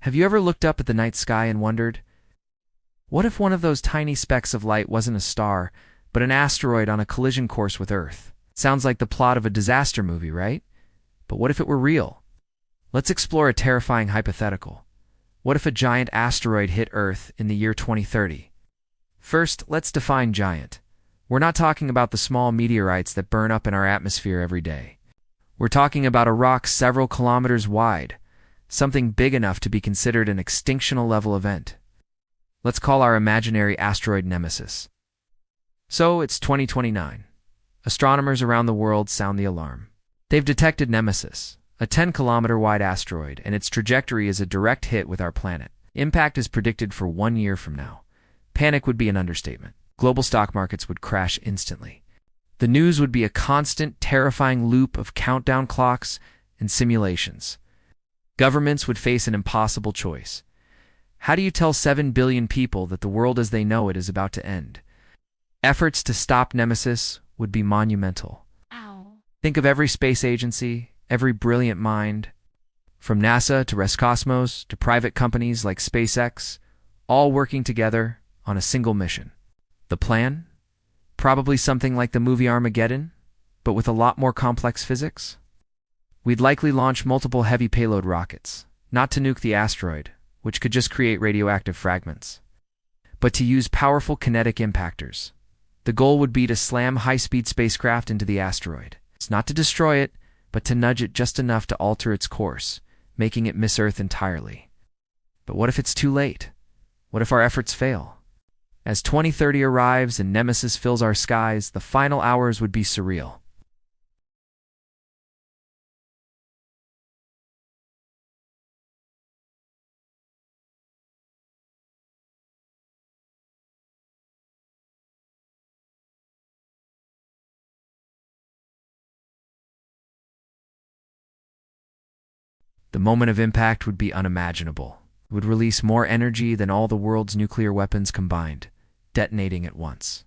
Have you ever looked up at the night sky and wondered, what if one of those tiny specks of light wasn't a star, but an asteroid on a collision course with Earth? Sounds like the plot of a disaster movie, right? But what if it were real? Let's explore a terrifying hypothetical. What if a giant asteroid hit Earth in the year 2030? First, let's define giant. We're not talking about the small meteorites that burn up in our atmosphere every day. We're talking about a rock several kilometers wide, something big enough to be considered an extinctional level event. Let's call our imaginary asteroid Nemesis. So, it's 2029. Astronomers around the world sound the alarm. They've detected Nemesis, a 10-kilometer wide asteroid, and its trajectory is a direct hit with our planet. Impact is predicted for 1 year from now. Panic would be an understatement. Global stock markets would crash instantly. The news would be a constant, terrifying loop of countdown clocks and simulations. Governments would face an impossible choice. How do you tell 7 billion people that the world as they know it is about to end? Efforts to stop Nemesis would be monumental. Ow. Think of every space agency, every brilliant mind, from NASA to Roscosmos to private companies like SpaceX, all working together on a single mission. The plan? Probably something like the movie Armageddon, but with a lot more complex physics. We'd likely launch multiple heavy payload rockets, not to nuke the asteroid, which could just create radioactive fragments, but to use powerful kinetic impactors. The goal would be to slam high-speed spacecraft into the asteroid. It's not to destroy it, but to nudge it just enough to alter its course, making it miss Earth entirely. But what if it's too late? What if our efforts fail? As 2030 arrives and Nemesis fills our skies, the final hours would be surreal. The moment of impact would be unimaginable. It would release more energy than all the world's nuclear weapons combined, detonating at once.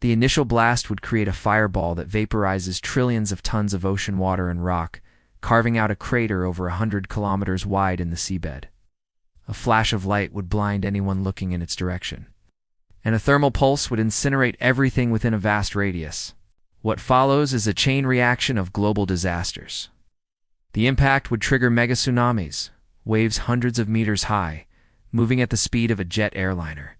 The initial blast would create a fireball that vaporizes trillions of tons of ocean water and rock, carving out a crater over 100 kilometers wide in the seabed. A flash of light would blind anyone looking in its direction, and a thermal pulse would incinerate everything within a vast radius. What follows is a chain reaction of global disasters. The impact would trigger mega tsunamis, waves hundreds of meters high, moving at the speed of a jet airliner.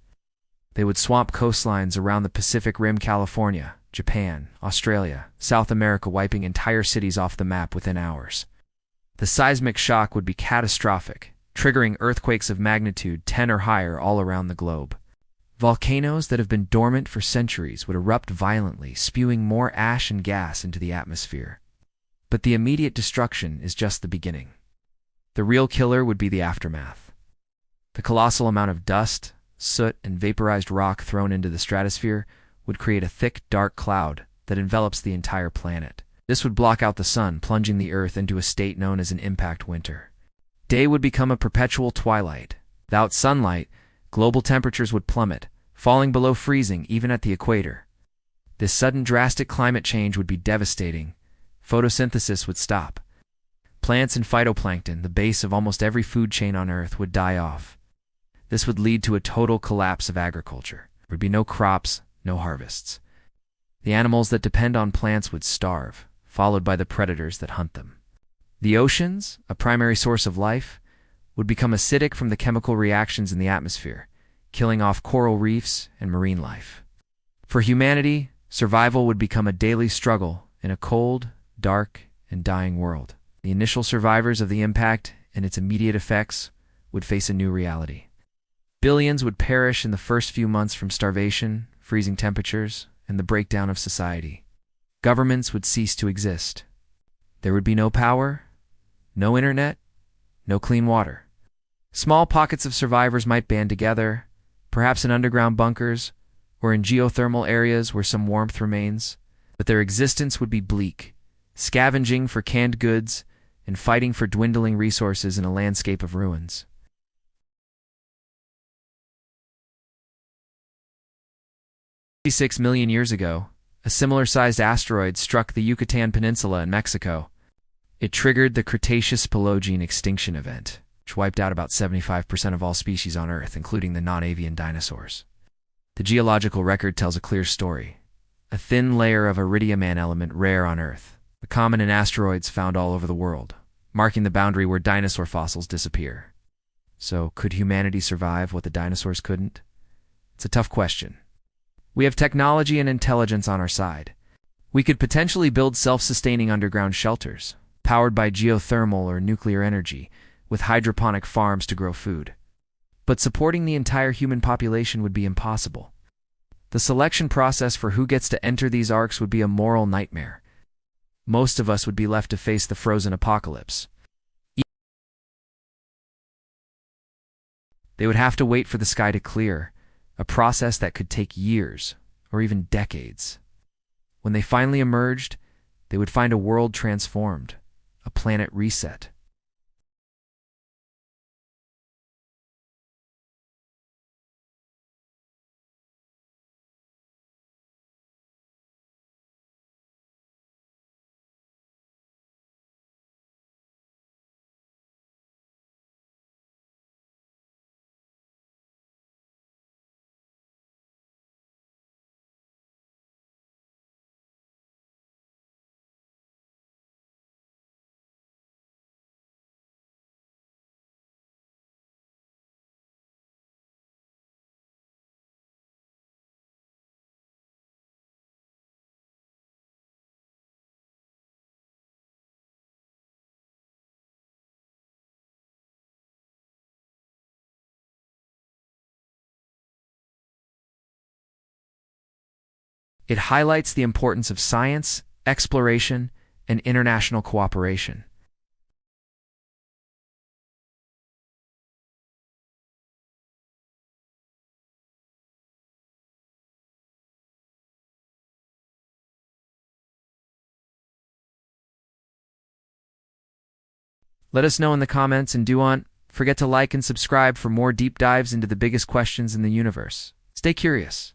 They would swamp coastlines around the Pacific Rim, California, Japan, Australia, South America, wiping entire cities off the map within hours. The seismic shock would be catastrophic, triggering earthquakes of magnitude 10 or higher all around the globe. Volcanoes that have been dormant for centuries would erupt violently, spewing more ash and gas into the atmosphere. But the immediate destruction is just the beginning. The real killer would be the aftermath. The colossal amount of dust, soot, and vaporized rock thrown into the stratosphere would create a thick, dark cloud that envelops the entire planet. This would block out the sun, plunging the Earth into a state known as an impact winter. Day would become a perpetual twilight. Without sunlight, global temperatures would plummet, falling below freezing even at the equator. This sudden drastic climate change would be devastating. Photosynthesis would stop. Plants and phytoplankton, the base of almost every food chain on Earth, would die off. This would lead to a total collapse of agriculture. There would be no crops, no harvests. The animals that depend on plants would starve, followed by the predators that hunt them. The oceans, a primary source of life, would become acidic from the chemical reactions in the atmosphere, killing off coral reefs and marine life. For humanity, survival would become a daily struggle in a cold, dark, and dying world. The initial survivors of the impact and its immediate effects would face a new reality. Billions would perish in the first few months from starvation, freezing temperatures, and the breakdown of society. Governments would cease to exist. There would be no power, no internet, no clean water. Small pockets of survivors might band together, perhaps in underground bunkers or in geothermal areas where some warmth remains, but their existence would be bleak, scavenging for canned goods and fighting for dwindling resources in a landscape of ruins. 56 million years ago, a similar-sized asteroid struck the Yucatan Peninsula in Mexico. It triggered the Cretaceous-Paleogene extinction event. which wiped out about 75% of all species on Earth, including the non-avian dinosaurs. The geological record tells a clear story. A thin layer of iridium element rare on Earth, common in asteroids found all over the world, marking the boundary where dinosaur fossils disappear. So, could humanity survive what the dinosaurs couldn't? It's a tough question. We have technology and intelligence on our side. We could potentially build self-sustaining underground shelters, powered by geothermal or nuclear energy, with hydroponic farms to grow food. But supporting the entire human population would be impossible. The selection process for who gets to enter these arks would be a moral nightmare. Most of us would be left to face the frozen apocalypse. They would have to wait for the sky to clear, a process that could take years, or even decades. When they finally emerged, they would find a world transformed, a planet reset. It highlights the importance of science, exploration, and international cooperation. Let us know in the comments, and don't forget to like and subscribe for more deep dives into the biggest questions in the universe. Stay curious.